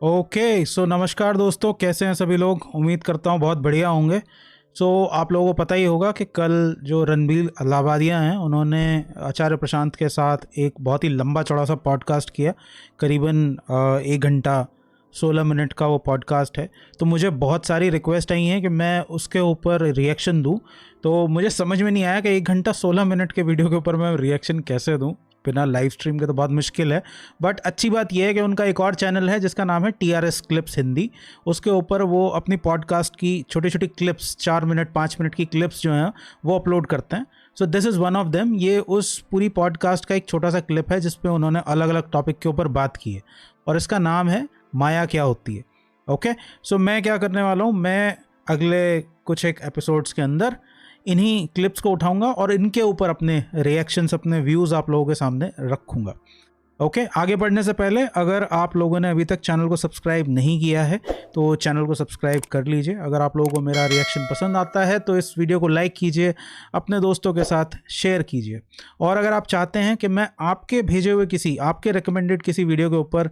Okay so नमस्कार दोस्तों, कैसे हैं सभी लोग। उम्मीद करता हूँ बहुत बढ़िया होंगे। सो आप लोगों को पता ही होगा कि कल जो रणबीर अलाहाबादिया हैं उन्होंने आचार्य प्रशांत के साथ एक बहुत ही लंबा चौड़ा सा पॉडकास्ट किया। करीबन 1 घंटा 16 मिनट का वो पॉडकास्ट है। तो मुझे बहुत सारी रिक्वेस्ट आई हैं कि मैं उसके ऊपर रिएक्शन दूं। तो मुझे समझ में नहीं आया कि 1 घंटा 16 मिनट के वीडियो के ऊपर मैं रिएक्शन कैसे दूं बिना लाइव स्ट्रीम के। तो बहुत मुश्किल है। बट अच्छी बात यह है कि उनका एक और चैनल है जिसका नाम है TRS क्लिप्स हिंदी। उसके ऊपर वो अपनी पॉडकास्ट की छोटी छोटी क्लिप्स 4 मिनट 5 मिनट की क्लिप्स जो हैं वो अपलोड करते हैं। So this is one of them. ये उस पूरी पॉडकास्ट का एक छोटा सा क्लिप है जिसपे उन्होंने अलग अलग टॉपिक के ऊपर बात की है और इसका नाम है माया क्या होती है। ओके सो मैं क्या करने वाला हूँ, मैं अगले कुछ एक एपिसोड्स के अंदर इन्हीं क्लिप्स को उठाऊंगा और इनके ऊपर अपने रिएक्शंस, अपने व्यूज़ आप लोगों के सामने रखूंगा। ओके आगे बढ़ने से पहले अगर आप लोगों ने अभी तक चैनल को सब्सक्राइब नहीं किया है तो चैनल को सब्सक्राइब कर लीजिए। अगर आप लोगों को मेरा रिएक्शन पसंद आता है तो इस वीडियो को लाइक कीजिए, अपने दोस्तों के साथ शेयर कीजिए। और अगर आप चाहते हैं कि मैं आपके भेजे हुए किसी, आपके रिकमेंडेड किसी वीडियो के ऊपर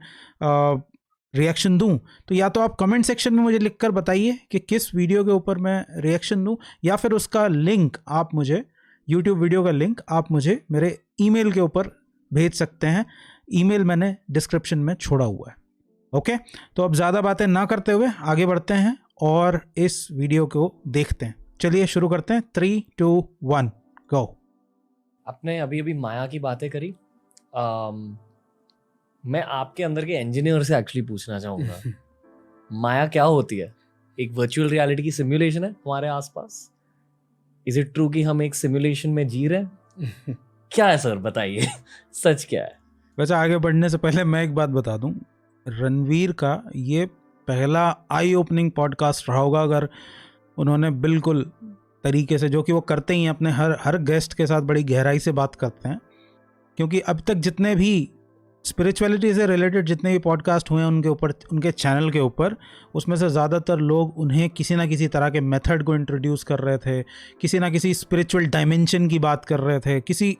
रिएक्शन दूं तो या तो आप कमेंट सेक्शन में मुझे लिखकर बताइए कि किस वीडियो के ऊपर मैं रिएक्शन दूं, या फिर उसका लिंक आप मुझे, यूट्यूब वीडियो का लिंक आप मुझे मेरे ईमेल के ऊपर भेज सकते हैं। ईमेल मैंने डिस्क्रिप्शन में छोड़ा हुआ है। ओके तो अब ज़्यादा बातें ना करते हुए आगे बढ़ते हैं और इस वीडियो को देखते हैं। चलिए शुरू करते हैं। 3, 2, 1 गो। आपने अभी अभी माया की बातें करी। मैं आपके अंदर के इंजीनियर से एक्चुअली पूछना चाहूँगा माया क्या होती है? एक वर्चुअल रियलिटी की सिमुलेशन है हमारे आसपास? इज इट ट्रू कि हम एक सिमुलेशन में जी रहे हैं? क्या है सर, बताइए सच क्या है? वैसे आगे बढ़ने से पहले मैं एक बात बता दूं, रणवीर का ये पहला आई ओपनिंग पॉडकास्ट रहा होगा अगर उन्होंने बिल्कुल तरीके से, जो कि वो करते ही हैं, अपने हर गेस्ट के साथ बड़ी गहराई से बात करते हैं। क्योंकि अब तक जितने भी स्पिरिचुअलिटी से रिलेटेड जितने भी पॉडकास्ट हुए हैं उनके ऊपर, उनके चैनल के ऊपर, उसमें से ज़्यादातर लोग उन्हें किसी ना किसी तरह के मेथड को इंट्रोड्यूस कर रहे थे, किसी ना किसी स्पिरिचुअल डायमेंशन की बात कर रहे थे, किसी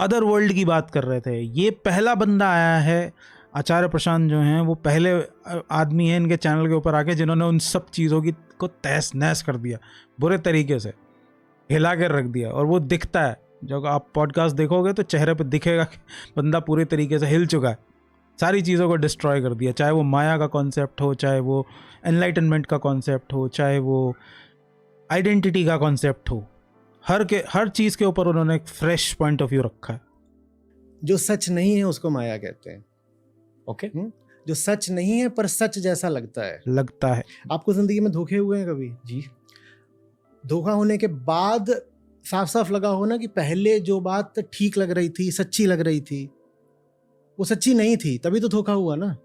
अदर वर्ल्ड की बात कर रहे थे। ये पहला बंदा आया है, आचार्य प्रशांत जो हैं वो पहले आदमी हैं इनके चैनल के ऊपर आके जिन्होंने उन सब चीज़ों की को तहस नहस कर दिया, बुरे तरीके से हिला कर रख दिया। और वो दिखता है, जब आप पॉडकास्ट देखोगे तो चेहरे पे दिखेगा कि बंदा पूरे तरीके से हिल चुका है, सारी चीज़ों को डिस्ट्रॉय कर दिया। चाहे वो माया का कॉन्सेप्ट हो, चाहे वो एनलाइटनमेंट का कॉन्सेप्ट हो, चाहे वो आइडेंटिटी का कॉन्सेप्ट हो, हर चीज़ के ऊपर उन्होंने एक फ्रेश पॉइंट ऑफ व्यू रखा है। जो सच नहीं है उसको माया कहते हैं। ओके जो सच नहीं है पर सच जैसा लगता है। आपको जिंदगी में धोखे हुए हैं कभी? जी। धोखा होने के बाद साफ साफ लगा हो ना कि पहले जो बात ठीक लग रही थी, सच्ची लग रही थी, वो सच्ची नहीं थी, तभी तो धोखा हुआ ना।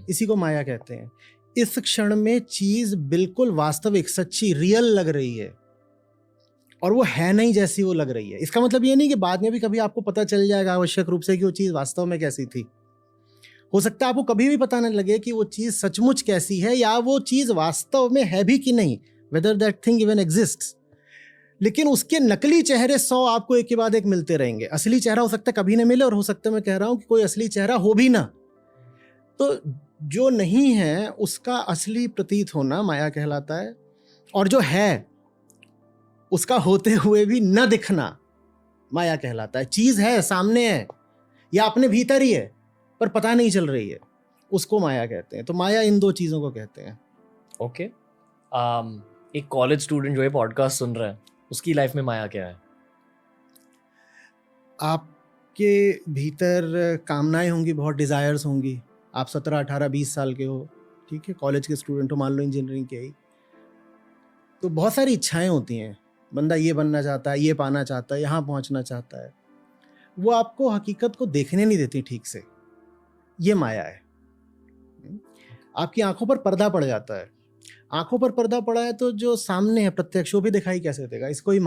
इसी को माया कहते हैं। इस क्षण में चीज बिल्कुल वास्तविक, सच्ची, रियल लग रही है और वो है नहीं जैसी वो लग रही है। इसका मतलब ये नहीं कि बाद में भी कभी आपको पता चल जाएगा आवश्यक रूप से कि वो चीज वास्तव में कैसी थी। हो सकता है आपको कभी भी पता न लगे कि वो चीज सचमुच कैसी है या वो चीज वास्तव में है भी कि नहीं, whether that thing even exists। लेकिन उसके नकली चेहरे 100 आपको एक के बाद एक मिलते रहेंगे। असली चेहरा हो सकता है कभी ना मिले, और हो सकता है, मैं कह रहा हूं कि कोई असली चेहरा हो भी ना। तो जो नहीं है उसका असली प्रतीत होना माया कहलाता है, और जो है उसका होते हुए भी न दिखना माया कहलाता है। चीज है, सामने है या अपने भीतर ही है पर पता नहीं चल रही है, उसको माया कहते हैं। तो माया इन दो चीजों को कहते हैं। ओके एक कॉलेज स्टूडेंट जो है पॉडकास्ट सुन रहा है, उसकी लाइफ में माया क्या है? आपके भीतर कामनाएं होंगी, बहुत डिजायर्स होंगी। आप 17, 18, 20 साल के हो, ठीक है, कॉलेज के स्टूडेंट हो, मान लो इंजीनियरिंग के ही, तो बहुत सारी इच्छाएं होती हैं। बंदा ये बनना चाहता है, ये पाना चाहता है, यहाँ पहुँचना चाहता है। वो आपको हकीकत को देखने नहीं देती ठीक से। ये माया है। आपकी आंखों पर पर्दा पड़ जाता है। आंखों पर पर्दा पड़ा है तो जो सामने है प्रत्यक्ष वो भी दिखाई कैसे देगा? इसको ही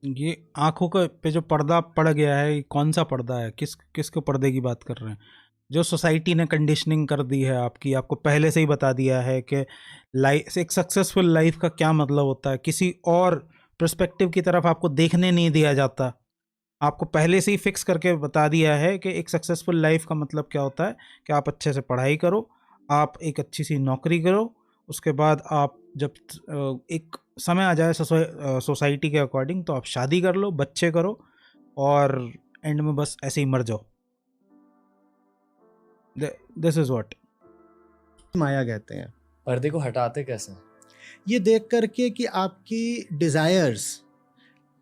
ये आंखों के पे जो पर्दा पड़ गया है, कौन सा पर्दा है? किसके पर्दे की बात कर रहे हैं? जो सोसाइटी ने कंडीशनिंग कर दी है आपकी, आपको पहले से ही बता दिया है कि लाइफ, एक सक्सेसफुल लाइफ का क्या मतलब होता है, किसी और पर्सपेक्टिव की तरफ आपको देखने नहीं दिया जाता। आपको पहले से ही फिक्स करके बता दिया है कि एक सक्सेसफुल लाइफ का मतलब क्या होता है कि आप अच्छे से पढ़ाई करो, आप एक अच्छी सी नौकरी करो, उसके बाद आप जब एक समय आ जाए सोसाइटी के अकॉर्डिंग तो आप शादी कर लो, बच्चे करो, और एंड में बस ऐसे ही मर जाओ। दिस इज व्हाट माया कहते हैं। पर्दे को हटाते कैसे? ये देख करके कि आपकी डिजायर्स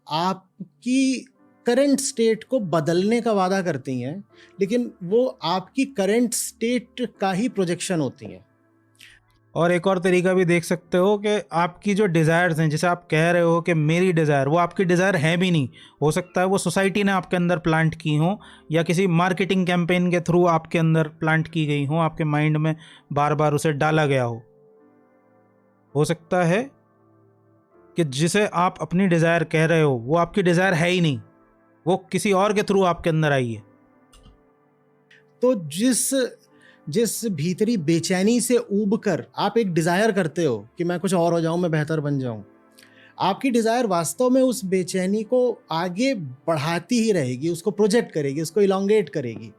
आपकी करंट स्टेट को बदलने का वादा करती हैं, लेकिन वो आपकी करंट स्टेट का ही प्रोजेक्शन होती हैं। और एक और तरीका भी देख सकते हो कि आपकी जो डिज़ायर्स हैं, जैसे आप कह रहे हो कि मेरी डिज़ायर, वो आपकी डिज़ायर है भी नहीं, हो सकता है वो सोसाइटी ने आपके अंदर प्लांट की हो, या किसी मार्केटिंग कैंपेन के थ्रू आपके अंदर प्लांट की गई हो, आपके माइंड में बार बार उसे डाला गया हो सकता है कि जिसे आप अपनी डिज़ायर कह रहे हो वो आपकी डिज़ायर है ही नहीं, वो किसी और के थ्रू आपके अंदर आई है। तो जिस भीतरी बेचैनी से ऊब कर आप एक डिज़ायर करते हो कि मैं कुछ और हो जाऊं, मैं बेहतर बन जाऊं, आपकी डिज़ायर वास्तव में उस बेचैनी को आगे बढ़ाती ही रहेगी, उसको प्रोजेक्ट करेगी, उसको इलोंगेट करेगी,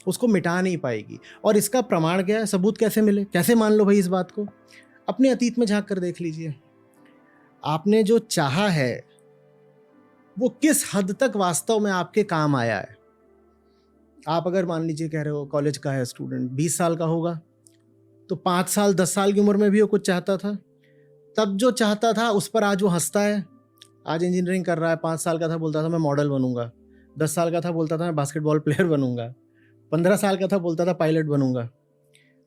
उसको मिटा नहीं पाएगी। और इसका प्रमाण क्या है, सबूत कैसे मिले, कैसे मान लो भाई इस बात को? अपने अतीत में झांक कर देख लीजिए। आपने जो चाहा है वो किस हद तक वास्तव में आपके काम आया है। आप अगर मान लीजिए कह रहे हो कॉलेज का है स्टूडेंट, 20 साल का होगा, तो 5 साल 10 साल की उम्र में भी वो कुछ चाहता था, तब जो चाहता था उस पर आज वो हंसता है। आज इंजीनियरिंग कर रहा है, 5 साल का था बोलता था मैं मॉडल बनूंगा, 10 साल का था बोलता था मैं बास्केटबॉल प्लेयर बनूंगा, 15 साल का था बोलता था पायलट बनूंगा।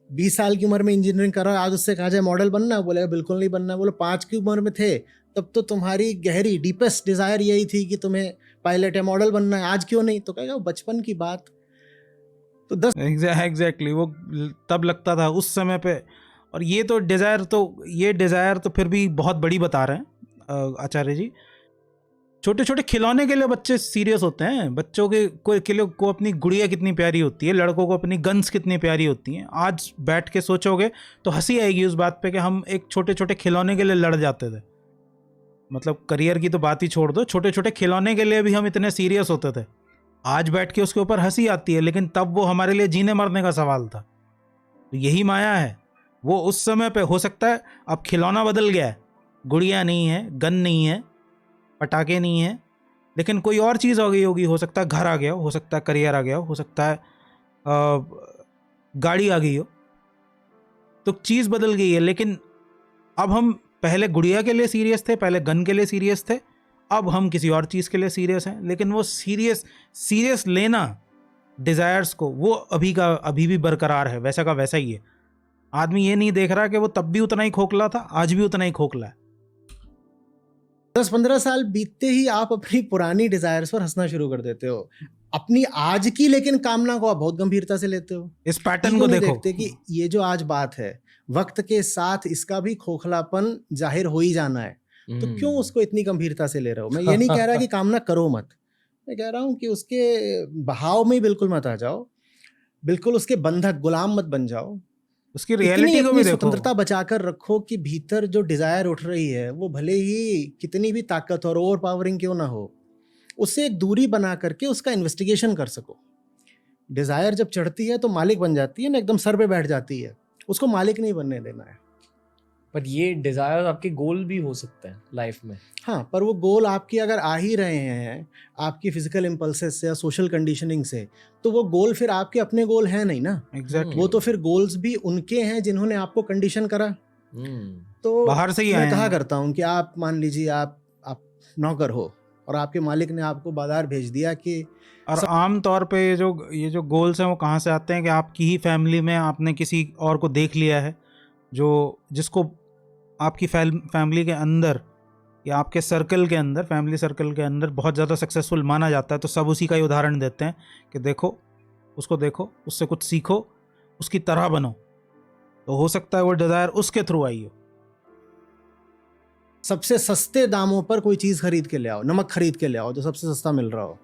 20 साल की उम्र में इंजीनियरिंग कर रहा है, आज उससे कहा जाए मॉडल बनना, बोलेगा बिल्कुल नहीं बनना। बोले 5 की उम्र में थे तब तो तुम्हारी गहरी डीपेस्ट डिज़ायर यही थी कि तुम्हें पायलट या मॉडल बनना है, आज क्यों नहीं? तो कहेगा बचपन की बात। तो 10 एग्जैक्टली वो तब लगता था उस समय पे। और ये डिज़ायर तो फिर भी बहुत बड़ी बता रहे हैं आचार्य जी। छोटे छोटे खिलौने के लिए बच्चे सीरियस होते हैं। बच्चों को अपनी गुड़िया कितनी प्यारी होती है, लड़कों को अपनी गन्स कितनी प्यारी होती हैं। आज बैठ के सोचोगे तो हंसी आएगी उस बात पे कि हम एक छोटे छोटे खिलौने के लिए लड़ जाते थे। मतलब करियर की तो बात ही छोड़ दो, छोटे छोटे खिलौने के लिए भी हम इतने सीरियस होते थे। आज बैठ के उसके ऊपर हंसी आती है, लेकिन तब वो हमारे लिए जीने मरने का सवाल था। तो यही माया है। वो उस समय पे हो सकता है अब खिलौना बदल गया है, गुड़िया नहीं है, गन नहीं है, पटाखे नहीं है, लेकिन कोई और चीज़ हो गई होगी। हो सकता है घर आ गया हो सकता है करियर आ गया हो सकता है गाड़ी आ गई हो। तो चीज़ बदल गई है। लेकिन अब हम पहले गुड़िया के लिए सीरियस थे, पहले गन के लिए सीरियस थे, अब हम किसी और चीज़ के लिए सीरियस हैं। लेकिन वो सीरियस लेना डिज़ायर्स को, वो अभी भी बरकरार है, वैसा का वैसा ही है। आदमी ये नहीं देख रहा कि वो तब भी उतना ही खोखला था, आज भी उतना ही खोखला है। 10-15 साल बीतते ही आप अपनी पुरानी डिजायर्स पर हंसना शुरू कर देते हो। अपनी आज की लेकिन कामना को आप बहुत गंभीरता से लेते हो। इस पैटर्न को देखो, देखते कि ये जो आज बात है, वक्त के साथ इसका भी खोखलापन जाहिर हो ही जाना है, तो क्यों उसको इतनी गंभीरता से ले रहे हो? मैं ये नहीं कह रहा कि कामना करो मत, मैं कह रहा हूँ कि उसके बहाव में बिल्कुल मत आ जाओ, बिल्कुल उसके बंधक गुलाम मत बन जाओ। उसकी रियलिटी को भी देखो, स्वतंत्रता बचाकर रखो कि भीतर जो डिजायर उठ रही है वो भले ही कितनी भी ताकत और ओवर पावरिंग क्यों ना हो, उससे एक दूरी बना करके उसका इन्वेस्टिगेशन कर सको। डिजायर जब चढ़ती है तो मालिक बन जाती है ना, एकदम सर पे बैठ जाती है, उसको मालिक नहीं बनने देना है। पर ये डिजायर आपके गोल भी हो सकते हैं लाइफ में। हाँ, पर वो गोल आपकी अगर आ ही रहे हैं आपकी फिजिकल इम्पल्सेस से या सोशल कंडीशनिंग से, तो वो गोल फिर आपके अपने गोल हैं नहीं ना। एग्जैक्टली वो तो फिर गोल्स भी उनके हैं जिन्होंने आपको कंडीशन करा। तो बाहर से ही मैं कहा करता हूँ कि आप मान लीजिए आप नौकर हो और आपके मालिक ने आपको बाजार भेज दिया कि, और आम तौर पे ये जो गोल्स हैं वो कहाँ से आते हैं कि आपकी ही फैमिली में आपने किसी और को देख लिया है जिसको आपकी फैमिली के अंदर या आपके सर्कल के अंदर, फैमिली सर्कल के अंदर बहुत ज़्यादा सक्सेसफुल माना जाता है। तो सब उसी का ही उदाहरण देते हैं कि देखो उसको, देखो उससे कुछ सीखो, उसकी तरह बनो। तो हो सकता है वो डिज़ायर उसके थ्रू आई हो। सबसे सस्ते दामों पर कोई चीज़ खरीद के ले आओ, नमक खरीद के ले आओ जो सबसे सस्ता मिल रहा हो,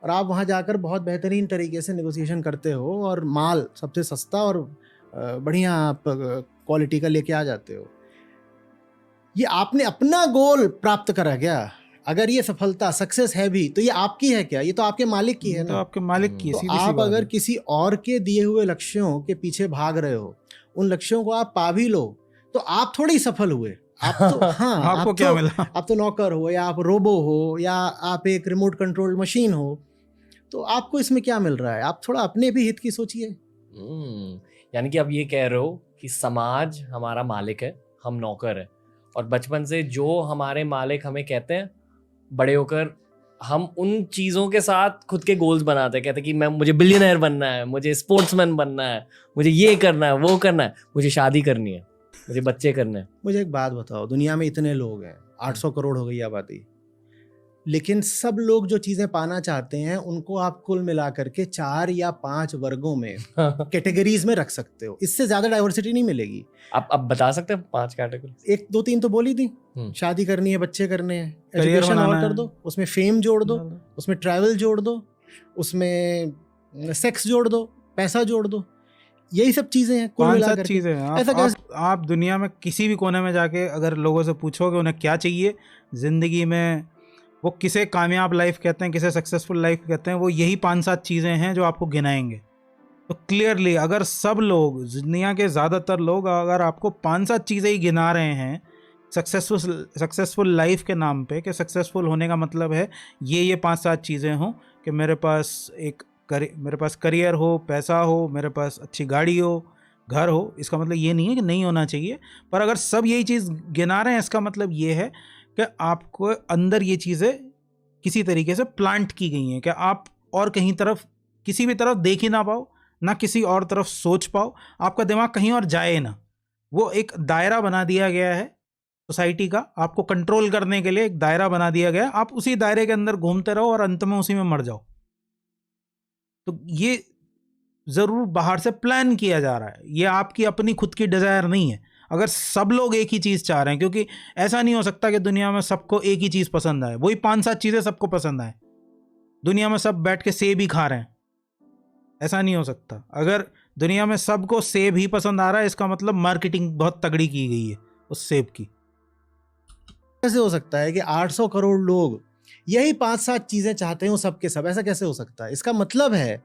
और आप वहाँ जाकर बहुत बेहतरीन तरीके से नेगोशिएशन करते हो और माल सबसे सस्ता और बढ़िया आप क्वालिटी का लेके आ जाते हो। ये आपने अपना गोल प्राप्त करा क्या? अगर ये सफलता सक्सेस है भी तो ये आपकी है क्या? ये तो आपके मालिक की है ना। तो आपके मालिक की है। तो आप अगर किसी और के दिए हुए लक्ष्यों के पीछे भाग रहे हो, उन लक्ष्यों को आप पा भी लो तो आप थोड़े ही सफल हुए। आप तो हाँ आपको क्या मिला? आप तो नौकर हो, या आप रोबो हो, या आप एक रिमोट कंट्रोल मशीन हो, तो आपको इसमें क्या मिल रहा है? आप थोड़ा अपने भी हित की सोचिए। यानी कि आप ये कह रहे हो कि समाज हमारा मालिक है, हम नौकर है, और बचपन से जो हमारे मालिक हमें कहते हैं, बड़े होकर हम उन चीज़ों के साथ खुद के गोल्स बनाते हैं। कहते हैं कि मुझे बिलियनर बनना है, मुझे स्पोर्ट्समैन बनना है, मुझे ये करना है, वो करना है, मुझे शादी करनी है, मुझे बच्चे करने हैं। मुझे एक बात बताओ, दुनिया में इतने लोग हैं, 800 करोड़ हो गई आबादी, लेकिन सब लोग जो चीजें पाना चाहते हैं उनको आप कुल मिला करके 4 या 5 वर्गों में कैटेगरीज में रख सकते हो। इससे ज्यादा डाइवर्सिटी नहीं मिलेगी। आप अब बता सकते हैं 5 कैटेगरी? 1 2 3 तो बोल ही दी। शादी करनी है, बच्चे करने हैं, Career एजुकेशन और बनाना कर है। दो, उसमें फेम जोड़ दो, उसमें ट्रैवल जोड़ दो, उसमें सेक्स जोड़ दो, पैसा जोड़ दो। यही सब चीजें हैं कुल 5 मिला 7 करके। चीजें हैं। ऐसा आप दुनिया में किसी भी कोने में जाके अगर लोगों से पूछोगे उन्हें क्या चाहिए जिंदगी में, वो किसे कामयाब लाइफ कहते हैं, किसे सक्सेसफुल लाइफ कहते हैं, वो यही 5 7 चीज़ें हैं जो आपको गिनाएंगे। तो क्लियरली अगर सब लोग, दुनिया के ज़्यादातर लोग अगर आपको 5 7 चीज़ें ही गिना रहे हैं सक्सेसफुल लाइफ के नाम पे, कि सक्सेसफुल होने का मतलब है ये 5 7 चीज़ें हों, कि मेरे पास करियर हो, पैसा हो, मेरे पास अच्छी गाड़ी हो, घर हो, इसका मतलब ये नहीं है कि नहीं होना चाहिए। पर अगर सब यही चीज़ गिना रहे हैं, इसका मतलब ये है कि आपको अंदर ये चीज़ें किसी तरीके से प्लांट की गई हैं कि आप और कहीं तरफ, किसी भी तरफ देख ही ना पाओ, ना किसी और तरफ सोच पाओ, आपका दिमाग कहीं और जाए ना। वो एक दायरा बना दिया गया है सोसाइटी का, आपको कंट्रोल करने के लिए एक दायरा बना दिया गया है। आप उसी दायरे के अंदर घूमते रहो और अंत में उसी में मर जाओ। तो ये ज़रूर बाहर से प्लान किया जा रहा है, ये आपकी अपनी खुद की डिज़ायर नहीं है। अगर सब लोग एक ही चीज़ चाह रहे हैं, क्योंकि ऐसा नहीं हो सकता कि दुनिया में सबको एक ही चीज़ पसंद आए, वही 5 7 चीज़ें सबको पसंद आए। दुनिया में सब बैठ के सेब ही खा रहे हैं, ऐसा नहीं हो सकता। अगर दुनिया में सबको सेब ही पसंद आ रहा है, इसका मतलब मार्केटिंग बहुत तगड़ी की गई है उस सेब की। कैसे हो सकता है कि 800 करोड़ लोग यही 5 7 चीजें चाहते हो सबके सब? ऐसा कैसे हो सकता है? इसका मतलब है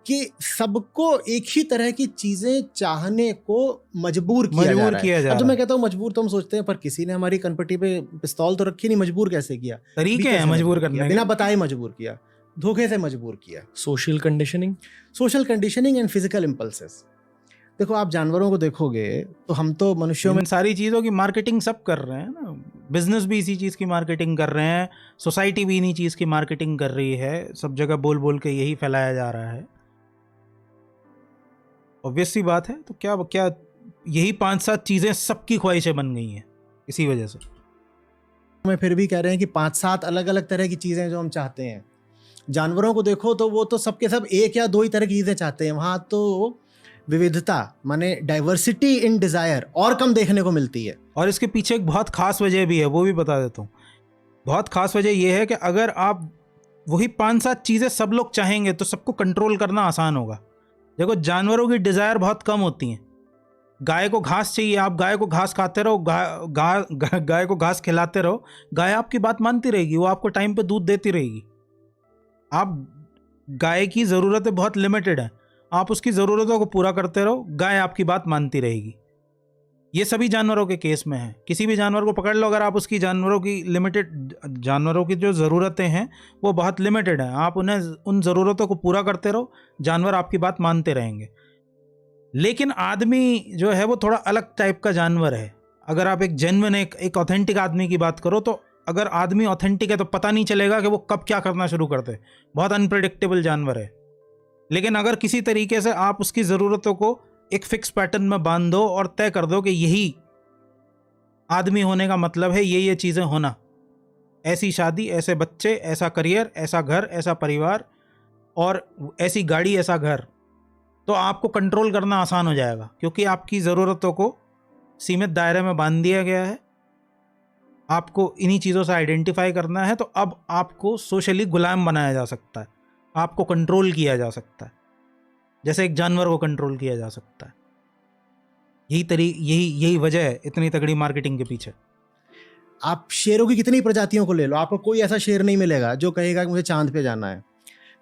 कि सबको एक ही तरह की चीजें चाहने को मजबूर किया जा रहा है। अब तो मैं कहता हूँ मजबूर तो हम सोचते हैं, पर किसी ने हमारी कनपट्टी पे पिस्तौल तो रखी नहीं, मजबूर कैसे किया? तरीके हैं मजबूर करने के, बिना बताए मजबूर किया, धोखे से मजबूर किया। Social conditioning and physical impulses. देखो, आप जानवरों को देखोगे तो हम तो मनुष्यों में सारी चीज़ों की मार्केटिंग सब कर रहे हैं ना। बिजनेस भी इसी चीज़ की मार्केटिंग कर रहे हैं, सोसाइटी भी इन्हीं चीज़ की मार्केटिंग कर रही है, सब जगह बोल बोल के यही फैलाया जा रहा है। ऑब्वियस सी बात है। तो क्या यही 5 7 चीज़ें सबकी ख्वाहिशें बन गई हैं इसी वजह से। में फिर भी कह रहे हैं कि 5 7 अलग अलग तरह की चीज़ें जो हम चाहते हैं। जानवरों को देखो तो वो तो सबके सब 1 या 2 ही तरह की चीज़ें चाहते हैं। वहाँ तो विविधता, माने डाइवर्सिटी इन डिज़ायर और कम देखने को मिलती है। और इसके पीछे एक बहुत खास वजह भी है, वो भी बता देता हूँ। बहुत खास वजह ये है कि अगर आप वही 5 7 चीज़ें सब लोग चाहेंगे तो सबको कंट्रोल करना आसान होगा। देखो, जानवरों की डिज़ायर बहुत कम होती हैं। गाय को घास चाहिए, आप गाय को घास खाते रहो, गाय को घास खिलाते रहो, गाय आपकी बात मानती रहेगी, वो आपको टाइम पे दूध देती रहेगी। आप गाय की ज़रूरतें बहुत लिमिटेड हैं, आप उसकी ज़रूरतों को पूरा करते रहो, गाय आपकी बात मानती रहेगी। ये सभी जानवरों के केस में है। किसी भी जानवर को पकड़ लो, अगर आप उसकी जानवरों की जो ज़रूरतें हैं वो बहुत लिमिटेड हैं, आप उन्हें उन ज़रूरतों को पूरा करते रहो, जानवर आपकी बात मानते रहेंगे। लेकिन आदमी जो है वो थोड़ा अलग टाइप का जानवर है। अगर आप एक जेन्युइन, एक ऑथेंटिक आदमी की बात करो, तो अगर आदमी ऑथेंटिक है तो पता नहीं चलेगा कि वो कब क्या करना शुरू करते, बहुत अनप्रेडिक्टेबल जानवर है। लेकिन अगर किसी तरीके से आप उसकी ज़रूरतों को एक फिक्स पैटर्न में बांध दो और तय कर दो कि यही आदमी होने का मतलब है, ये चीज़ें होना, ऐसी शादी, ऐसे बच्चे, ऐसा करियर, ऐसा घर, ऐसा परिवार और ऐसी गाड़ी, ऐसा घर, तो आपको कंट्रोल करना आसान हो जाएगा, क्योंकि आपकी ज़रूरतों को सीमित दायरे में बांध दिया गया है। आपको इन्हीं चीज़ों से आइडेंटिफाई करना है, तो अब आपको सोशली गुलाम बनाया जा सकता है, आपको कंट्रोल किया जा सकता है, जैसे एक जानवर को कंट्रोल किया जा सकता है। यही वजह है इतनी तगड़ी मार्केटिंग के पीछे। आप शेरों की कितनी प्रजातियों को ले लो, आपको कोई ऐसा शेर नहीं मिलेगा जो कहेगा कि मुझे चांद पे जाना है।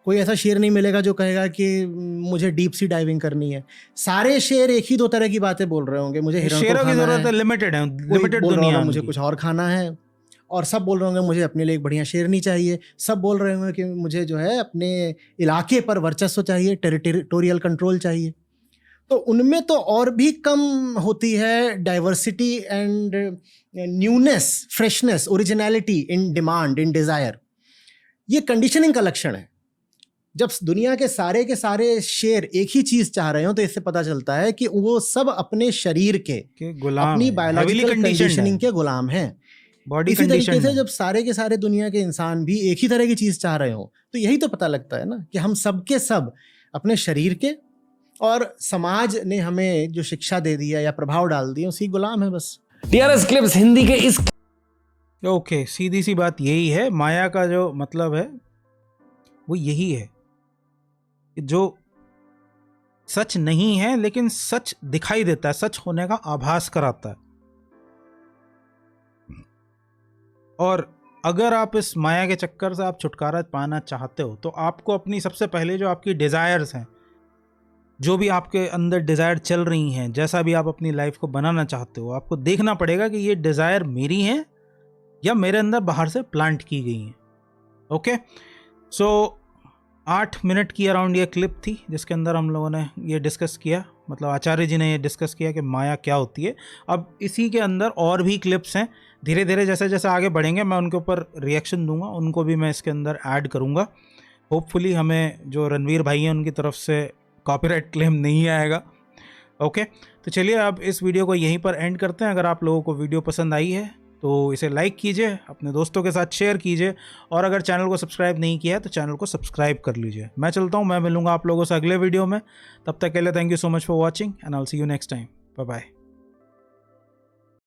कोई ऐसा शेर नहीं मिलेगा जो कहेगा कि मुझे डीप सी डाइविंग करनी है। सारे शेर एक ही दो तरह की बातें बोल रहे होंगे, मुझे हिरण को शेरों की खाना जरूरत है, है, लिमिटेड है, कोई लिमिटेड बोल रहा दुनिया होगा है मुझे उनकी। कुछ और खाना है, और सब बोल रहे होंगे मुझे अपने लिए एक बढ़िया शेरनी चाहिए, सब बोल रहे होंगे कि मुझे जो है अपने इलाके पर वर्चस्व चाहिए, टेरिटोरियल कंट्रोल चाहिए। तो उनमें तो और भी कम होती है diversity and newness, freshness, originality in demand, in desire. ये कंडीशनिंग का लक्षण है। जब दुनिया के सारे शेर एक ही चीज चाह रहे हो तो इससे पता चलता है कि वो सब अपने शरीर के गुलाम अपनी है, बायोलॉजिकल heavily conditioned कंडीशनिंग है, के गुलाम हैं। बॉडी इसी तरीके कंडीशन से है। जब सारे के सारे दुनिया के इंसान भी एक ही तरह की चीज चाह रहे हो तो यही तो पता लगता है ना कि हम सब के सब अपने शरीर के और समाज ने हमें जो शिक्षा दे दिया या प्रभाव डाल दिया उसी गुलाम है बस। टीआरएस क्लिप्स हिंदी के इस ओके, सीधी सी बात यही है, माया का जो मतलब है वो यही है कि जो सच नहीं है लेकिन सच दिखाई देता है, सच होने का आभास कराता है। और अगर आप इस माया के चक्कर से आप छुटकारा पाना चाहते हो तो आपको अपनी सबसे पहले जो आपकी डिज़ायर्स हैं, जो भी आपके अंदर डिज़ायर चल रही हैं, जैसा भी आप अपनी लाइफ को बनाना चाहते हो, आपको देखना पड़ेगा कि ये डिज़ायर मेरी हैं या मेरे अंदर बाहर से प्लांट की गई हैं। ओके, सो 8 मिनट की अराउंड ये क्लिप थी जिसके अंदर हम लोगों ने ये डिस्कस किया, मतलब आचार्य जी ने ये डिस्कस किया कि माया क्या होती है। अब इसी के अंदर और भी क्लिप्स हैं, धीरे धीरे जैसे जैसे आगे बढ़ेंगे मैं उनके ऊपर रिएक्शन दूंगा, उनको भी मैं इसके अंदर ऐड करूंगा। होपफुली हमें जो रणवीर भाई हैं उनकी तरफ से कॉपीराइट क्लेम नहीं आएगा। ओके, तो चलिए अब इस वीडियो को यहीं पर एंड करते हैं। अगर आप लोगों को वीडियो पसंद आई है तो इसे लाइक कीजिए, अपने दोस्तों के साथ शेयर कीजिए, और अगर चैनल को सब्सक्राइब नहीं किया है तो चैनल को सब्सक्राइब कर लीजिए। मैं चलता हूँ, मैं मिलूंगा आप लोगों से अगले वीडियो में। तब तक के लिए thank you so much for watching and I will see you next time. Bye bye.